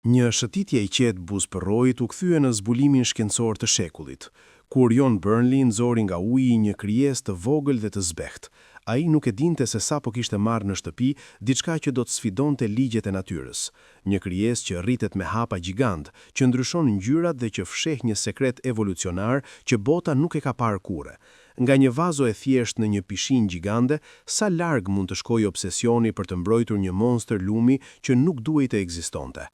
Një shëtitje i qetë buzëpërrojit u kthye në zbulimin shkencor të shekullit, kur John Burnley nxori nga uji një krijesë të vogël dhe të zbeht. Ai nuk e dinte se sapo kishte marrë në shtëpi diçka që do të sfidonte ligjet e natyrës, një krijesë që rritet me hapa gjigant, që ndryshon ngjyrat dhe që fsheh një sekret evolucionar që bota nuk e ka parë kurrë. Nga një vazo e thjesht në një pishinë gjigande, sa larg mund të shkojë obsesioni për të mbrojtur një monster lumi që nuk duhej të ekzistonte.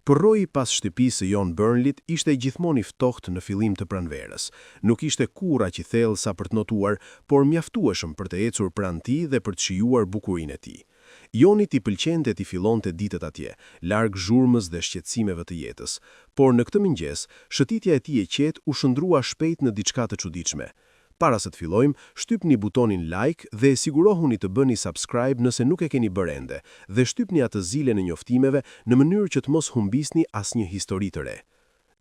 Përroi pas shtëpisë së John Burnleyt ishte gjithmonë i ftohtë në fillim të pranverës. Nuk ishte kurrë aq i thellë sa për të notuar, por mjaftueshëm për të ecur pranë tij dhe për të shijuar bukurinë e tij. Jonit i pëlqente t'i fillonte ditët atje, larg zhurmës dhe shqetësimeve të jetës, por në këtë mëngjes, shëtitja e tij e qetë u shndrua shpejt në diçka të çuditshme. Para se të fillojmë, shtypni butonin like dhe sigurohuni të bëni subscribe nëse nuk e keni bërë ende, dhe shtypni atë zilen e njoftimeve në mënyrë që të mos humbisni asnjë histori të re.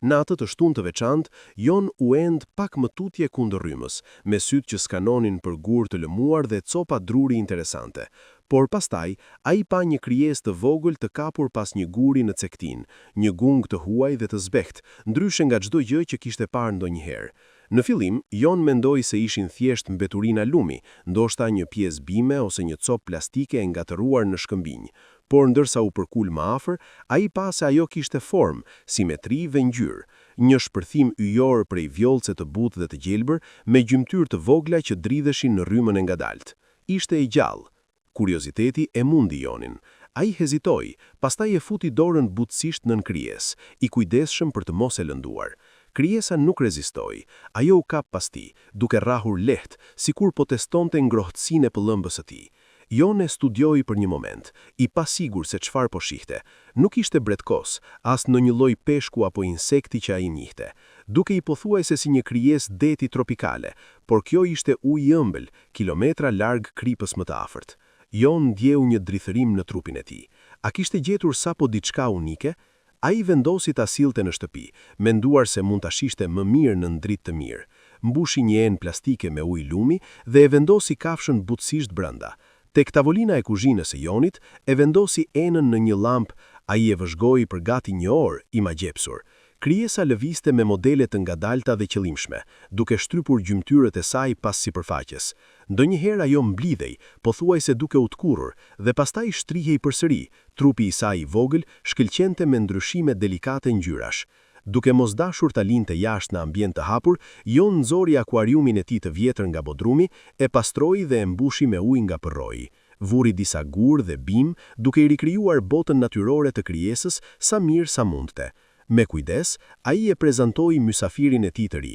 Në atë të shtunë të veçantë, Jon u end pak më tutje kundër rrymës, me sytë që skanonin për gur të lëmuar dhe copa druri interesante. Por pastaj, ai pa një krijesë të vogël të kapur pas një guri në cektin, një gung të huaj dhe të zbeht, ndryshe nga çdo gjë që kishte parë ndonjëherë. Në fillim, Jon mendoi se ishin thjesht mbeturina lumi, ndoshta një pjesë bime ose një copë plastike e ngatëruar në shkëmbinj. Por ndërsa u përkul më afër, ai pa se ajo kishte formë, simetri dhe ngjyrë, një shpërthim yjor prej vjollce të butë dhe të gjelbër, me gjymtyr të vogla që dridheshin në rrymën e ngadalt. Ishte i gjallë. Kurioziteti e mundi Jonin. Ai hezitoi, pastaj e futi dorën butësisht nën krijesë, i kujdesshëm për të mos e lënduar. Krijesa nuk rezistoi, ajo u kap pas tij, duke rrahur lehtë, sikur po testonte ngrohtësinë e pëllëmbës së tij. Jon e studioi për një moment, i pasigur se çfarë po shihte. Nuk ishte bretkos, as në një lloj peshku apo insekti që ai njihte, duke i pothuajse si një krijesë deti tropikale, por kjo ishte ujë i ëmbël, kilometra larg kripës më të afërt. Jon ndjeu një drithërim në trupin e tij. A kishte gjetur sapo diçka unike? Ai vendosi ta sillte në shtëpi, menduar se mund ta shihte më mirë në dritë të mirë. Mbushi një enë plastike me ujë lumi dhe e vendosi kafshën butësisht brenda. Tek tavolina e kuzhinës së Jonit, e vendosi enën në një llampë, ai e vëzhgoi për gati një orë, i magjepsur. Krijesa lëvizte me modele të ngadalta dhe qëllimshme, duke shtrupur gjymtyrët e saj pas sipërfaqes. Ndonjëherë ajo mblidhej, pothuajse duke u tkurrur, dhe pastaj shtrihej përsëri, trupi i saj i vogël shkëlqente me ndryshime delikate ngjyrash. Duke mos dashur ta linte jashtë në ambient të hapur, Jon nxori akuariumin e tij të vjetër nga bodrumi, e pastroi dhe e mbushi me ujë nga përroji. Vuri disa gur dhe bim, duke i rikrijuar botën natyrore të krijesës sa mirë sa mundte. Me kujdes, ai e prezantoi mysafirin e tij të ri.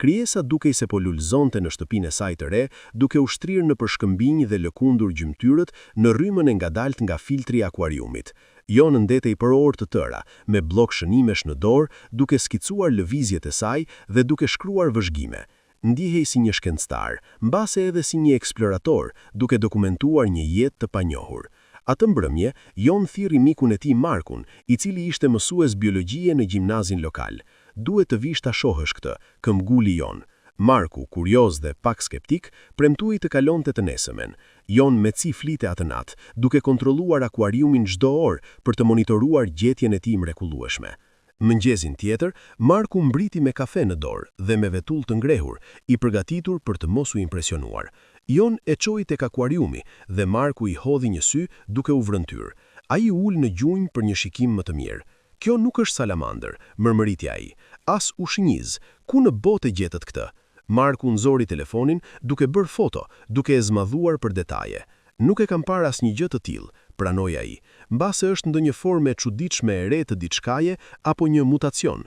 Krijesa dukej se po lulëzonte në shtëpinë e saj të re, duke u shtrirë në përshkëmbinj dhe lëkundur gjymtyrët në rrymën e ngadalt nga filtri i akuariumit. Jon ndetej për orë të tëra, me bllok shënimesh në dorë, duke skicuar lëvizjet e saj dhe duke shkruar vëzhgime. Ndihej si një shkencëtar, mbase edhe si një eksplorator, duke dokumentuar një jetë të panjohur. Atë mbrëmje, Jon thirri mikun e tij Markun, i cili ishte mësues biologjie në gjimnazin lokal. Duhet të vish ta shohësh këtë, këmbguli Jon. Marku, kurioz dhe pak skeptik, premtui të kalonte të nesëmen. Jon meci flite atë natë, duke kontrolluar akuariumin çdo orë për të monitoruar gjetjen e tij mrekullueshme. Mëngjesin tjetër, Marku mbriti me kafe në dorë dhe me vetull të ngrehur, i përgatitur për të mos u impresionuar. Jon e çoi tek akuariumi dhe Marku i hodhi një sy duke u vrëntyr. Ai ul në gjunjë për një shikim më të mirë. Kjo nuk është salamandër, mërmëriti ai, as ushqinjiz. Ku në botë gjetët këtë? Marku nxori telefonin duke bërë foto, duke e zmadhuar për detaje. Nuk e kam parë asnjë gjë të tillë, pranoi ai. Mbase është ndonjë formë e çuditshme e re të diçkaje apo një mutacion.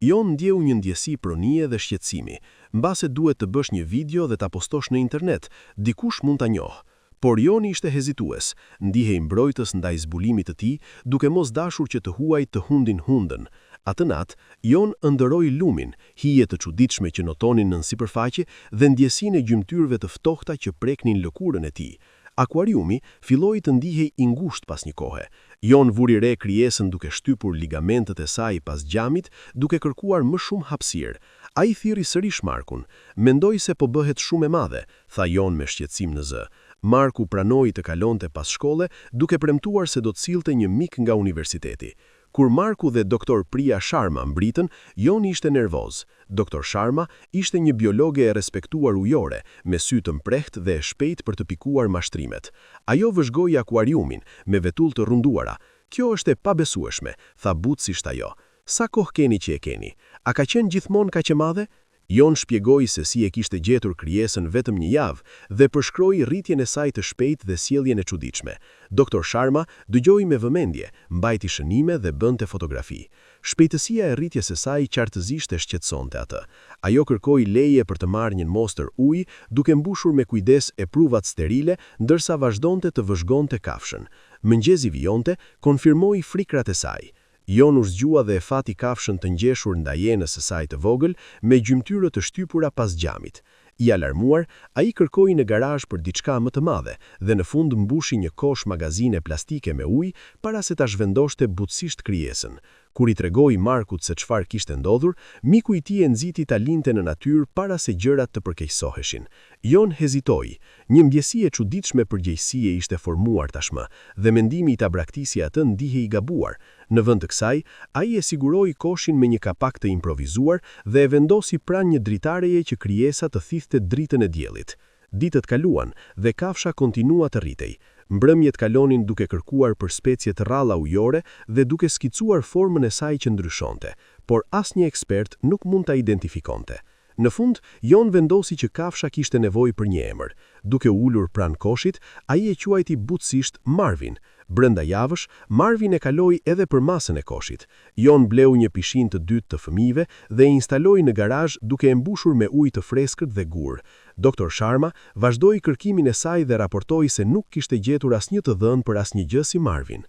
Jon ndjeu një ndjesi pronie dhe shqetësimi. Mbase duhet të bësh një video dhe ta postosh në internet, dikush mund ta njohë. Por Joni ishte hezitues, ndihej mbrojtës ndaj zbulimit të tij, duke mos dashur që të huaj të hundin hundën. Atë natë, Jon ëndërroi lumin, hije të çuditshme që notonin nën sipërfaqe dhe ndjesinë e gjymtyrëve të ftohta që preknin lëkurën e tij. Akuariumi filloi të ndihej i ngushtë pas një kohe. Jon vuri re krijesën duke shtypur ligamentet e saj pas gjamit, duke kërkuar më shumë hapësirë. Ai thirri sërish Markun. Mendoi se po bëhet shumë e madhe, tha Jon me shqetësim në zë. Marku pranoi të kalonte pas shkolle, duke premtuar se do të sillte një mik nga universiteti. Kur Marku dhe doktor Priya Sharma mbritën, Jon ishte nervoz. Doktor Sharma ishte një biologe e respektuar ujore, me sy të mprehtë dhe e shpejt për të pikuar mashtrimet. Ajo vëzhgoi akuariumin, me vetull të rrunduara. Kjo është e pabesueshme, tha butësisht ajo. Sa kohë keni që e keni? A ka qenë gjithmonë kaq e madhe? Jon shpjegoi se si e kishte gjetur krijesën vetëm një javë dhe përshkroi rritjen e saj të shpejtë dhe sjelljen e çuditshme. Doktor Sharma dëgjoi me vëmendje, mbajti shënime dhe bënte fotografi. Shpejtësia e rritjes së saj qartësisht e shqetësonte atë. Ajo kërkoi leje për të marrë një mostër ujë, duke mbushur me kujdes e pruvat sterile, ndërsa vazhdonte të vëzhgonte kafshën. Mëngjesi vijonte, konfirmoi frikrat e saj. Jon u zgjua dhe e fati kafshën të ngjeshur ndaj jenës së saj të vogël, me gjymtyre të shtypura pas xhamit. I alarmuar, ai kërkoi në garazh për diçka më të madhe dhe në fund mbushi një kosh magazine plastike me ujë para se ta zhvendoste butësisht krijesën. Kur i tregoi Markut se çfarë kishte ndodhur, miku i tij e nxiti ta linte në natyrë para se gjërat të përkeqësoheshin. Jon hezitoi. Një ndjesi e çuditshme përgjegjësie ishte formuar tashmë dhe mendimi i ta braktisi atë ndihej i gabuar. Në vend të kësaj, ai e siguroi koshin me një kapak të improvizuar dhe e vendosi pranë një dritareje që krijesa të thithte dritën e diellit. Ditët kaluan dhe kafsha kontinua të rritej. Mbrëmjet kalonin duke kërkuar për specie të rralla ujore dhe duke skicuar formën e saj që ndryshonte, por asnjë ekspert nuk mund ta identifikonte. Në fund, Jon vendosi që kafsha kishte nevojë për një emër. Duke ulur pranë koshit, ai e quajti butësisht Marvin. Brenda javësh, Marvin e kaloi edhe për masën e koshit. Jon bleu një pishinë të dytë të fëmijëve dhe e instaloi në garazh duke e mbushur me ujë të freskët dhe gur. Doktor Sharma vazhdoi kërkimin e saj dhe raportoi se nuk kishte gjetur asnjë të dhënë për asnjë gjë si Marvin.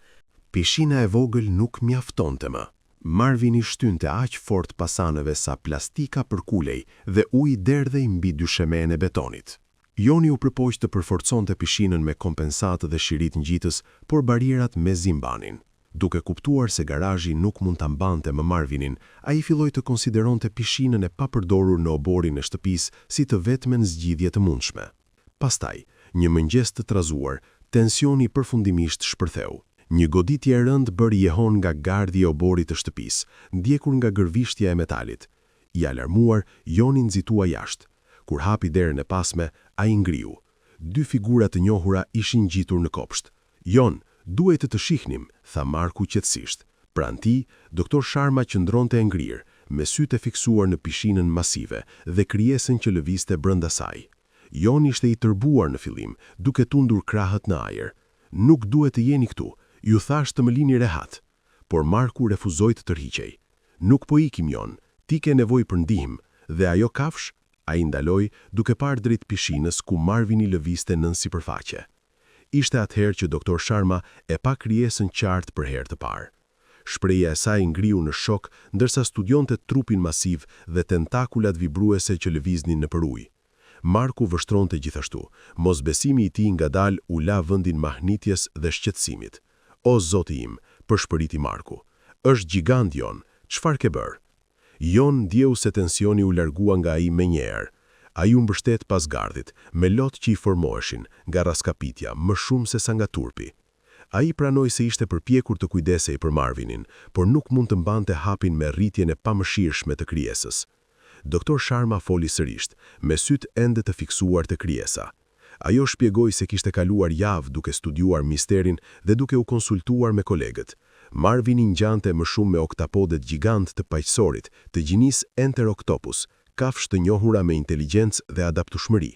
Pishina e vogël nuk mjaftonte më. Marvin i shtynte aq fort pasanëve sa plastika për kulej dhe uji derdhej mbi dyshemen e betonit. Joni u përpoq të përforconte pishinën me kompensatë dhe shirit ngjitës, por barierat me zimbanin. Duke kuptuar se garazhi nuk mund ta mbante më Marvinin, ai filloi të konsideronte pishinën e papërdorur në oborin e shtëpisë si të vetmen zgjidhje të mundshme. Pastaj, një mëngjes të trazuar, tensioni përfundimisht shpërtheu. Një goditje e rëndë bëri jehon nga gardhi e oborit të shtëpisë, ndjekur nga gërvishtja e metalit. I alarmuar, Joni nxitua jashtë. Kur hapi derën e pasme, ai ngriu. Dy figura të njohura ishin ngjitur në kopsht. "Jon, duhet të shihnim", tha Marku qetësisht. Pranë tij, doktor Sharma qëndronte e ngrirë, me sytë e fiksuar në pishinën masive dhe krijesën që lëvizte brenda saj. Jon ishte i tërbuar në fillim, duke tundur krahët në ajër. "Nuk duhet të jeni këtu. Ju thash të më lini rehat." Por Marku refuzoi të tërhiqej. "Nuk po ikim, Jon, ti ke nevojë për ndihmë, dhe ajo kafsh?" ai ndaloi, duke parë drejt pishinës ku Marvin i lëvizte nën sipërfaqe. Ishte atëherë që doktor Sharma e pa krijesën qartë për herë të parë. Shpreja e saj ngriu në shok, ndërsa studionte trupin masiv dhe tentakulat vibruese që lëviznin nëpër ujë. Marku vështronte gjithashtu, mosbesimi i tij ngadalë u la vendin mahnitjes dhe shqetësimit. "O Zoti im", përshpëriti Marku, "është gjigant Jon, çfarë ke bërë?" Jon ndjeu se tensioni u largua nga ai menjëherë. Ai u mbështet pas gardhit, me lot që i formoheshin, nga raskapitja, më shumë se sa nga turpi. Ai pranoi se ishte përpjekur të kujdesej për Marvinin, por nuk mund të mbante hapin me rritjen e pamëshirshme të krijesës. Doktor Sharma foli sërish, me sytë ende të fiksuar të krijesa. Ajo shpjegoi se kishte kaluar javë duke studiuar misterin dhe duke u konsultuar me kolegët. Marvin i ngjante më shumë me oktapodet gjigant të paqësorit, të gjinisë Enteroctopus, kafshë të njohura me inteligjencë dhe adaptueshmëri.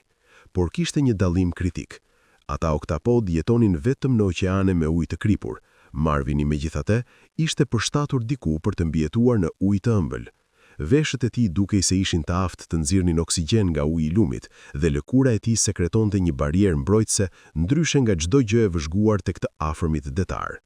Por kishte një dallim kritik. Ata oktapod jetonin vetëm në oqeane me ujë të kripur. Marvini megjithatë ishte përshtatur diku për të mbijetuar në ujë të ëmbël. Veshët e tij dukej se ishin të aftë të nxirrnin oksigjen nga uji i lumit dhe lëkura e tij sekretonte një barierë mbrojtëse ndryshe nga çdo gjë e vëzhguar tek të afërmit detar.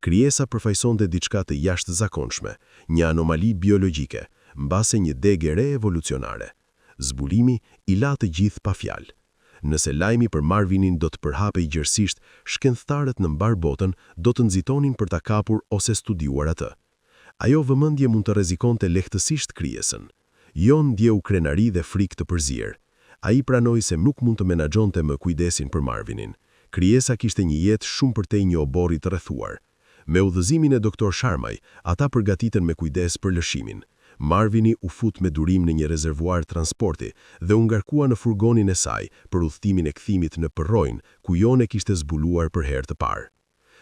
Krijesa përfaqësonte diçka të jashtëzakonshme, një anomali biologjike, mbase një degë re evolucionare. Zbulimi i la të gjithë pa fjalë. Nëse lajmi për Marvinin do të përhapej gjërësisht, shkencëtarët në mbar botën do të nxitonin për ta kapur ose studiuar atë. Ajo vëmendje mund të rrezikonte lehtësisht krijesën. Jon ndjeu krenari dhe frikë të përzier. Ai pranoi se nuk mund të menaxhonte më kujdesin për Marvinin. Krijesa kishte një jetë shumë përtej një oborri të rrethuar. Me udhëzimin e doktor Sharmaj, ata përgatiten me kujdes për lëshimin. Marvini u fut me durim në një rezervuar transporti dhe u ngarkua në furgonin e saj për udhëtimin e kthimit në Përrojnë, ku Jon e kishte zbuluar për herë të parë.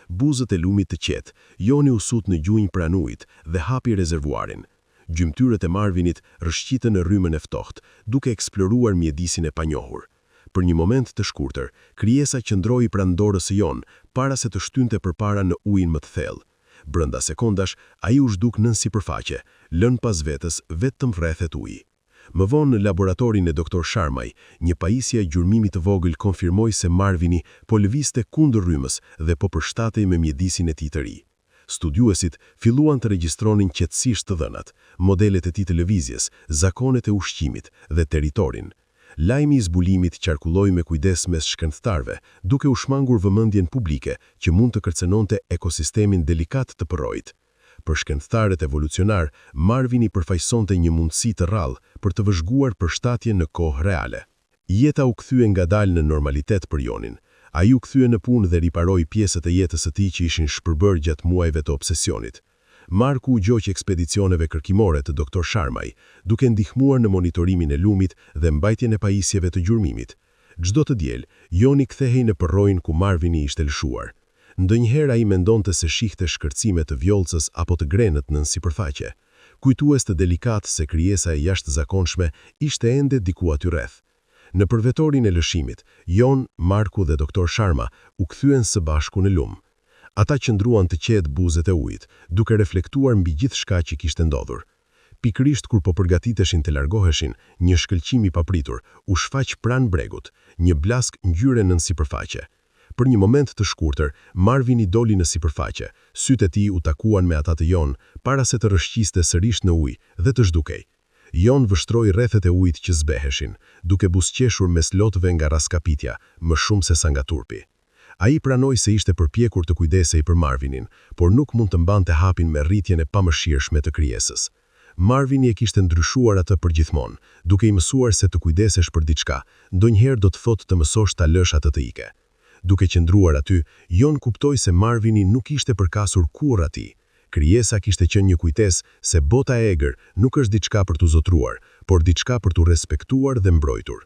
Buzët e lumit të qetë, Joni u sut në gjunjë pranë ujit dhe hapi rezervuarin. Gjymtyrët e Marvinit rrëshqitën në rrymën e ftohtë, duke eksploruar mjedisin e panjohur. Për një moment të shkurtër, krijesa qëndroi pranë dorës së Jon, para se të shtynte përpara në ujin më të thellë. Brenda sekondash, ai u zhduk nën sipërfaqe, lënë pas vetes vetëm rrethet uji. Më vonë në laboratorin e doktor Sharmaj, një pajisje e gjurmimit të vogël konfirmoi se Marvini po lëvizte kundër rrymës dhe po përshtatej me mjedisin e tij të ri. Studiuesit filluan të regjistronin qetësisht të dhënat, modelet e tij të lëvizjes, zakonet e ushqimit dhe territorin. Lajmi i zbulimit qarkulloi me kujdes mes shkencëtarëve, duke u shmangur vëmendjen publike që mund të kërcënonte ekosistemin delikat të Përrojit. Për shkencëtarët evolucionar, Marvini përfaqësonte një mundësi të rrallë për të vëzhguar përshtatje në kohë reale. Jeta u kthye ngadalë në normalitet për Jonin. Ai u kthye në punë dhe riparoi pjesët e jetës së tij që ishin shpërbërë gjatë muajve të obsesionit. Marku u gjoq ekspedicioneve kërkimore të doktor Sharmaj, duke ndihmuar në monitorimin e lumit dhe mbajtjen e pajisjeve të gjurmimit. Çdo të diel, Joni kthehej në Përrojnë ku Marvini ishte lëshuar. Ndonjëherë ai mendonte se shihte shkërcime të vjollcës apo të grenët nën sipërfaqe. Kujtues të delikat se krijesa e jashtëzakonshme ishte ende diku aty rreth. Në përvetorin e lëshimit, Jon, Marku dhe doktor Sharma u kthyen së bashku në lum. Ata qëndruan të qetë buzët e ujit, duke reflektuar mbi gjithçka që kishte ndodhur. Pikërisht kur po përgatiteshin të largoheshin, një shkëlqim i papritur u shfaq pranë bregut, një blask ngjyre nën sipërfaqe. Për një moment të shkurtër, Marvini doli në sipërfaqe, sytë e tij u takuan me ata të Jon, para se të rrëshqiste sërish në ujë dhe të zhdukej. Jon vështroi rrethet e ujit që zbeheshin, duke buzëqeshur mes lotëve nga raskapitja, më shumë se sa nga turpi. Ai pranoi se ishte përpjekur të kujdesej për Marvinin, por nuk mund të mbante hapin me rritjen e pamëshirshme të krijesës. Marvini e kishte ndryshuar atë përgjithmonë, duke i mësuar se të kujdesesh për diçka, ndonjëherë do të thotë të mësosh ta lësh atë të ike. Duke qëndruar aty, Jon kuptoi se Marvini nuk ishte përkasur kurrë atij. Krijesa kishte qenë një kujtesë se bota e egër nuk është diçka për t'u zotruar, por diçka për t'u respektuar dhe mbrojtur.